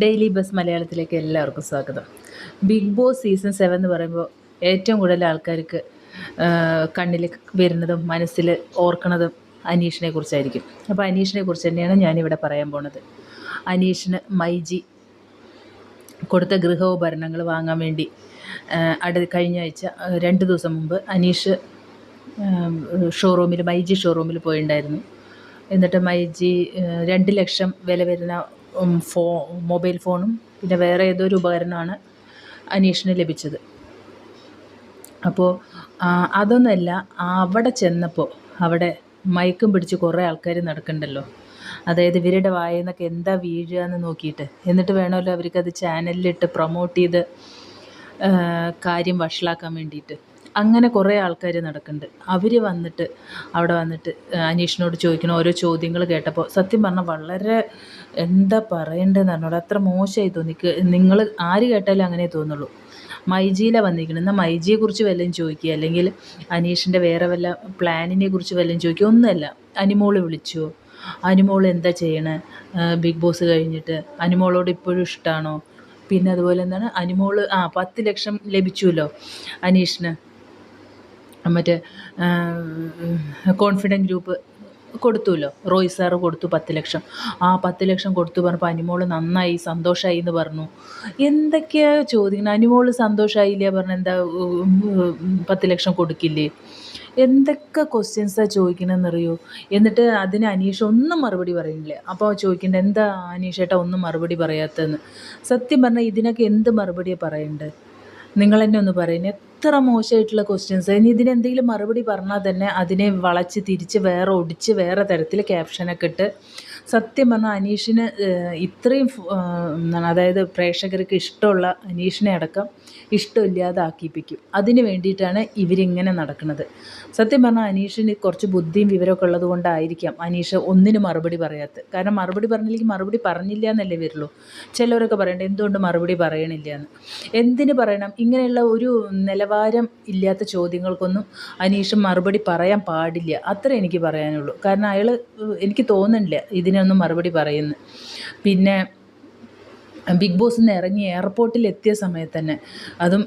Daily bus മലയാളത്തിലേക്ക് എല്ലാവർക്കും സ്വാഗതം. ബിഗ് ബോസ് സീസൺ 7 എന്ന് പറയുമ്പോൾ ഏറ്റവും കൂടുതൽ ആൾക്കാർക്ക് കണ്ണിൽ വരുന്നതും മനസ്സിൽ ഓർക്കണതും അനീഷിനെ കുറിച്ചായിരിക്കും. അപ്പോൾ അനീഷിനെ കുറിച്ച് തന്നെയാണ് ഞാനിവിടെ പറയാൻ പോണത്. അനീഷിന് മൈജി കൊടുത്ത ഗൃഹോപകരണങ്ങൾ വാങ്ങാൻ വേണ്ടി കഴിഞ്ഞ ആഴ്ച 2 ദിവസം മുമ്പ് അനീഷ് മൈജി ഷോറൂമിൽ പോയിട്ടുണ്ടായിരുന്നു. എന്നിട്ട് മൈജി 2 ലക്ഷം വില വരുന്ന മൊബൈൽ ഫോണും പിന്നെ വേറെ ഏതോ ഒരു ഉപകരണമാണ് അനീഷിന് ലഭിച്ചത്. അപ്പോൾ അതൊന്നുമല്ല, അവിടെ ചെന്നപ്പോൾ അവിടെ മയക്കും പിടിച്ച് കുറേ ആൾക്കാർ നടക്കണ്ടല്ലോ. അതായത് ഇവരുടെ വായെന്നൊക്കെ എന്താ വീഴുക എന്ന് നോക്കിയിട്ട്, എന്നിട്ട് വേണമല്ലോ അവർക്കത് ചാനലിലിട്ട് പ്രൊമോട്ട് ചെയ്ത് കാര്യം വഷളാക്കാൻ വേണ്ടിയിട്ട്. അങ്ങനെ കുറേ ആൾക്കാർ നടക്കുന്നുണ്ട്. അവർ അവിടെ വന്നിട്ട് അനീഷിനോട് ചോദിക്കുന്ന ഓരോ ചോദ്യങ്ങൾ കേട്ടപ്പോൾ സത്യം പറഞ്ഞാൽ വളരെ എന്താ പറയേണ്ടതെന്ന് പറഞ്ഞോളൂ, അത്ര മോശമായി തോന്നി. നിങ്ങൾ ആര് കേട്ടാലും അങ്ങനെ തോന്നുള്ളൂ. മൈജിയിലാണ് വന്നിരിക്കുന്നത്. എന്നാൽ മൈജിയെക്കുറിച്ച് വല്ലതും ചോദിക്കുക, അല്ലെങ്കിൽ അനീഷിൻ്റെ വേറെ വല്ല പ്ലാനിനെ കുറിച്ച് വല്ലതും ചോദിക്കുക. ഒന്നുമല്ല. അനിമോൾ വിളിച്ചു, അനിമോൾ എന്താ ചെയ്യണേ ബിഗ് ബോസ് കഴിഞ്ഞിട്ട്, അനിമോളോട് ഇപ്പോഴും ഇഷ്ടമാണോ, പിന്നെ അതുപോലെ എന്താണ് അനിമോൾ 10 ലക്ഷം ലഭിച്ചുവല്ലോ അനീഷിന്, മറ്റേ കോൺഫിഡൻറ്റ് ഗ്രൂപ്പ് കൊടുത്തുല്ലോ, റോയ് സാറ് കൊടുത്തു 10 ലക്ഷം. 10 ലക്ഷം കൊടുത്തു പറഞ്ഞപ്പോൾ അനിമോൾ നന്നായി സന്തോഷമായി എന്ന് പറഞ്ഞു. എന്തൊക്കെയാണ് ചോദിക്കുന്നത്? അനിമോൾ സന്തോഷമായില്ലേ പറഞ്ഞാൽ എന്താ 10 ലക്ഷം കൊടുക്കില്ലേ? എന്തൊക്കെ ക്വസ്റ്റ്യൻസാണ് ചോദിക്കണമെന്നറിയോ? എന്നിട്ട് അതിന് അനീഷ് ഒന്നും മറുപടി പറയുന്നില്ല. അപ്പോൾ ചോദിക്കേണ്ടത് എന്താ അനീഷേട്ടാ ഒന്നും മറുപടി പറയാത്തതെന്ന്. സത്യം പറഞ്ഞാൽ ഇതിനൊക്കെ എന്ത് മറുപടിയാണ് പറയേണ്ടത്? നിങ്ങൾ തന്നെ ഒന്ന് പറയുന്നത്. എത്ര മോശമായിട്ടുള്ള ക്വസ്റ്റ്യൻസ്. ഇനി ഇതിനെന്തെങ്കിലും മറുപടി പറഞ്ഞാൽ തന്നെ അതിനെ വളച്ച് തിരിച്ച് വേറെ ഒടിച്ച് വേറെ തരത്തിൽ ക്യാപ്ഷനൊക്കെ ഇട്ട് സത്യം പറഞ്ഞാൽ അനീഷിന് ഇത്രയും അതായത് പ്രേക്ഷകർക്ക് ഇഷ്ടമുള്ള അനീഷിനെ അടക്കം ഇഷ്ടമില്ലാതെ ആക്കിപ്പിക്കും. അതിന് വേണ്ടിയിട്ടാണ് ഇവരിങ്ങനെ നടക്കുന്നത്. സത്യം പറഞ്ഞാൽ അനീഷിന് കുറച്ച് ബുദ്ധിയും വിവരമൊക്കെ ഉള്ളത് കൊണ്ടായിരിക്കാം അനീഷ് ഒന്നിനും മറുപടി പറയാത്തത്. കാരണം മറുപടി പറഞ്ഞില്ലെങ്കിൽ മറുപടി പറഞ്ഞില്ല എന്നല്ലേ വരുള്ളൂ. ചിലവരൊക്കെ പറയണ്ടേ എന്തുകൊണ്ട് മറുപടി പറയണില്ല എന്ന്. എന്തിന് പറയണം? ഇങ്ങനെയുള്ള ഒരു നിലവാരം ഇല്ലാത്ത ചോദ്യങ്ങൾക്കൊന്നും അനീഷ് മറുപടി പറയാൻ പാടില്ല. അത്രേ എനിക്ക് പറയാനുള്ളൂ. കാരണം അയാൾ എനിക്ക് തോന്നുന്നില്ല ഇതിനൊന്നും മറുപടി പറയുന്നു. പിന്നെ ബിഗ് ബോസിൽ നിന്ന് ഇറങ്ങി എയർപോർട്ടിൽ എത്തിയ സമയത്ത് തന്നെ അതും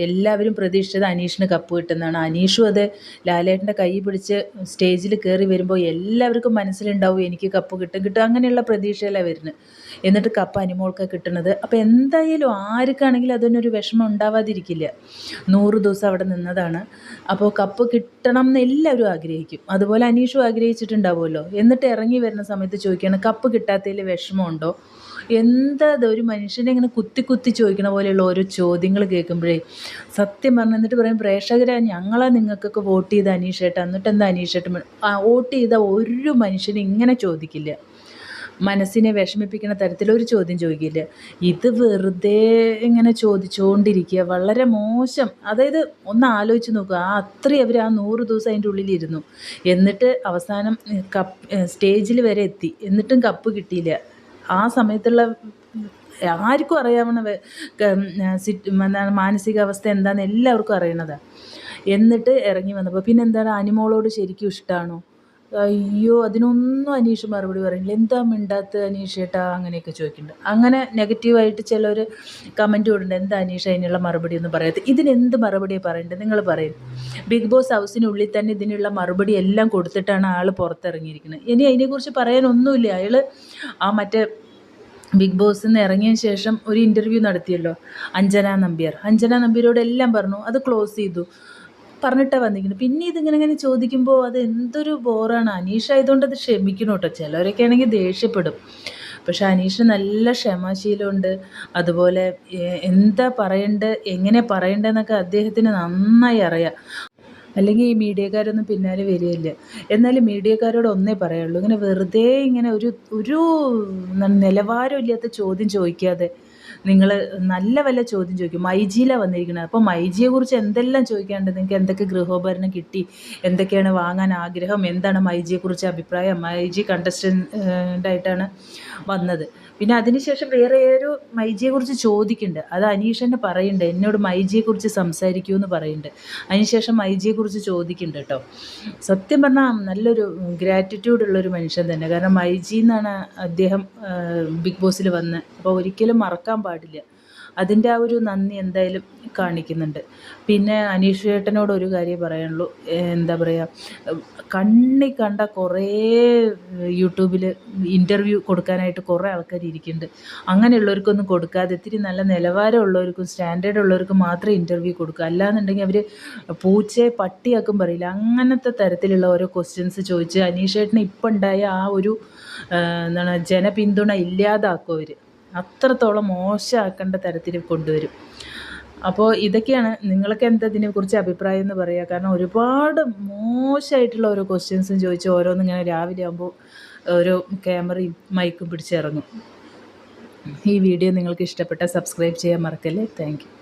എല്ലാവരും പ്രതീക്ഷിച്ചത് അനീഷിന് കപ്പ് കിട്ടുന്നതാണ്. അനീഷും അത് ലാലേട്ടൻ്റെ കൈ പിടിച്ച് സ്റ്റേജിൽ കയറി വരുമ്പോൾ എല്ലാവർക്കും മനസ്സിലുണ്ടാവും എനിക്ക് കപ്പ് കിട്ടും അങ്ങനെയുള്ള പ്രതീക്ഷയിലാണ് വരുന്നത്. എന്നിട്ട് കപ്പ് അനിമോൾക്ക് കിട്ടുന്നത്. അപ്പോൾ എന്തായാലും ആർക്കാണെങ്കിലും അതിനൊരു വിഷമം ഉണ്ടാവാതിരിക്കില്ല. 100 ദിവസം അവിടെ നിന്നതാണ്. അപ്പോൾ കപ്പ് കിട്ടണം എന്ന് എല്ലാവരും ആഗ്രഹിക്കും. അതുപോലെ അനീഷും ആഗ്രഹിച്ചിട്ടുണ്ടാവുമല്ലോ. എന്നിട്ട് ഇറങ്ങി വരുന്ന സമയത്ത് ചോദിക്കുകയാണ് കപ്പ് കിട്ടാത്തതിൽ വിഷമമുണ്ടോ? എന്താ ഒരു മനുഷ്യനെ ഇങ്ങനെ കുത്തി ചോദിക്കണ പോലെയുള്ള ഓരോ ചോദ്യങ്ങൾ കേൾക്കുമ്പോഴേ സത്യം പറഞ്ഞു. എന്നിട്ട് പറയും പ്രേക്ഷകരെ ഞങ്ങളാ നിങ്ങൾക്കൊക്കെ വോട്ട് ചെയ്ത അനീഷേട്ട, എന്നിട്ട് എന്താ അനീഷേട്ടൻ വോട്ട് ചെയ്ത ഒരു മനുഷ്യനെ ഇങ്ങനെ ചോദിക്കില്ല. മനസ്സിനെ വിഷമിപ്പിക്കുന്ന തരത്തിലൊരു ചോദ്യം ചോദിക്കില്ല. ഇത് വെറുതെ ഇങ്ങനെ ചോദിച്ചുകൊണ്ടിരിക്കുക. വളരെ മോശം. അതായത് ഒന്ന് ആലോചിച്ച് നോക്കുക. അത്രയും അവർ 100 ദിവസം അതിൻ്റെ ഉള്ളിലിരുന്നു. എന്നിട്ട് അവസാനം സ്റ്റേജിൽ വരെ എത്തി. എന്നിട്ടും കപ്പ് കിട്ടിയില്ല. ആ സമയത്തുള്ള ആർക്കും അറിയാവുന്ന മാനസികാവസ്ഥ എന്താണെന്ന് എല്ലാവർക്കും അറിയണതാണ്. എന്നിട്ട് ഇറങ്ങി വന്നപ്പോൾ പിന്നെ എന്താണ് അനിമോളോട് ശരിക്കും ഇഷ്ടമാണോ? അയ്യോ, അതിനൊന്നും അനീഷ് മറുപടി പറയുന്നില്ല. എന്താ മിണ്ടാത്ത അനീഷേട്ടാ അങ്ങനെയൊക്കെ ചോദിക്കുന്നുണ്ട്. അങ്ങനെ നെഗറ്റീവായിട്ട് ചിലർ കമൻറ്റ് കൊടുക്കുന്നുണ്ട്. എന്താ അനീഷ് അതിനുള്ള മറുപടി ഒന്നും പറയാത്ത? ഇതിനെന്ത് മറുപടിയാണ് പറയേണ്ടത്? നിങ്ങൾ പറയും. ബിഗ് ബോസ് ഹൗസിനുള്ളിൽ തന്നെ ഇതിനുള്ള മറുപടി എല്ലാം കൊടുത്തിട്ടാണ് ആൾ പുറത്തിറങ്ങിയിരിക്കുന്നത്. ഇനി അതിനെക്കുറിച്ച് പറയാനൊന്നുമില്ല. അയാൾ മറ്റേ ബിഗ് ബോസിൽ നിന്ന് ഇറങ്ങിയതിന് ശേഷം ഒരു ഇൻ്റർവ്യൂ നടത്തിയല്ലോ അഞ്ജന നമ്പ്യാരോട് എല്ലാം പറഞ്ഞു. അത് ക്ലോസ് ചെയ്തു. പറഞ്ഞിട്ടാണ് വന്നിരിക്കുന്നത്. പിന്നെ ഇതിങ്ങനെ ചോദിക്കുമ്പോൾ അത് എന്തൊരു ബോറാണ്. അനീഷ് ആയതുകൊണ്ട് അത് ക്ഷമിക്കണം കേട്ടോ. ചിലവരൊക്കെ ആണെങ്കിൽ ദേഷ്യപ്പെടും. പക്ഷേ അനീഷിന് നല്ല ക്ഷമാശീലമുണ്ട്. അതുപോലെ എന്താ പറയേണ്ടത്, എങ്ങനെ പറയേണ്ടതെന്നൊക്കെ അദ്ദേഹത്തിന് നന്നായി അറിയാം. അല്ലെങ്കിൽ ഈ മീഡിയക്കാരൊന്നും പിന്നാലെ വരികയില്ല. എന്നാലും മീഡിയക്കാരോട് ഒന്നേ പറയുള്ളൂ, ഇങ്ങനെ വെറുതെ ഇങ്ങനെ ഒരു നിലവാരമില്ലാത്ത ചോദ്യം ചോദിക്കാതെ നിങ്ങൾ നല്ല വല്ല ചോദ്യം ചോദിക്കും. മൈജിയിലാണ് വന്നിരിക്കുന്നത്. അപ്പോൾ മൈജിയെക്കുറിച്ച് എന്തെല്ലാം ചോദിക്കാണ്ട്? നിങ്ങൾക്ക് എന്തൊക്കെ ഗൃഹോപകരണം കിട്ടി, എന്തൊക്കെയാണ് വാങ്ങാൻ ആഗ്രഹം, എന്താണ് മൈജിയെക്കുറിച്ച് അഭിപ്രായം? മൈജി കണ്ടസ്റ്റൻ്റായിട്ടാണ് വന്നത്. പിന്നെ അതിനുശേഷം വേറെ ഒരു മൈജിയെക്കുറിച്ച് ചോദിക്കുന്നുണ്ട്. അത് അനീഷ് തന്നെ പറയുന്നുണ്ട്, എന്നോട് മൈജിയെക്കുറിച്ച് സംസാരിക്കൂ എന്ന് പറയുന്നുണ്ട്. അതിനുശേഷം മൈജിയെക്കുറിച്ച് ചോദിക്കുന്നുണ്ട് കേട്ടോ. സത്യം പറഞ്ഞാൽ നല്ലൊരു ഗ്രാറ്റിറ്റ്യൂഡുള്ളൊരു മനുഷ്യൻ തന്നെ. കാരണം മൈജി എന്നാണ് അദ്ദേഹം ബിഗ് ബോസിൽ വന്ന്, അപ്പോൾ ഒരിക്കലും മറക്കാൻ പാടില്ല. അതിൻ്റെ ആ ഒരു നന്ദി എന്തായാലും കാണിക്കുന്നുണ്ട്. പിന്നെ അനീഷ് ചേട്ടനോട് ഒരു കാര്യം പറയാനുള്ളൂ. എന്താ പറയുക, കണ്ണി കണ്ട കുറേ യൂട്യൂബിൽ ഇൻ്റർവ്യൂ കൊടുക്കാനായിട്ട് കുറേ ആൾക്കാർ ഇരിക്കുന്നുണ്ട്. അങ്ങനെയുള്ളവർക്കൊന്നും കൊടുക്കാതെ ഇത്തിരി നല്ല നിലവാരമുള്ളവർക്കും സ്റ്റാൻഡേർഡ് ഉള്ളവർക്കും മാത്രമേ ഇൻ്റർവ്യൂ കൊടുക്കുക. അല്ലാന്നുണ്ടെങ്കിൽ അവർ പൂച്ചയെ പട്ടിയാക്കും പറയില്ല, അങ്ങനത്തെ തരത്തിലുള്ള ഓരോ ക്വസ്റ്റ്യൻസ് ചോദിച്ച് അനീഷ് ചേട്ടന് ഇപ്പം ഉണ്ടായ ആ ഒരു എന്താണ് ജനപിന്തുണ ഇല്ലാതാക്കും അവർ. അത്രത്തോളം മോശമാക്കേണ്ട തരത്തിൽ കൊണ്ടുവരും. അപ്പോൾ ഇതൊക്കെയാണ്. നിങ്ങൾക്ക് എന്താ ഇതിനെക്കുറിച്ച് അഭിപ്രായം എന്ന് പറയുക. കാരണം ഒരുപാട് മോശമായിട്ടുള്ള ഓരോ ക്വസ്റ്റ്യൻസും ചോദിച്ച് ഓരോന്നിങ്ങനെ രാവിലെ ആകുമ്പോൾ ഓരോ ക്യാമറയും മൈക്കും പിടിച്ചിറങ്ങും. ഈ വീഡിയോ നിങ്ങൾക്ക് ഇഷ്ടപ്പെട്ടാൽ സബ്സ്ക്രൈബ് ചെയ്യാൻ മറക്കല്ലേ. Thank you.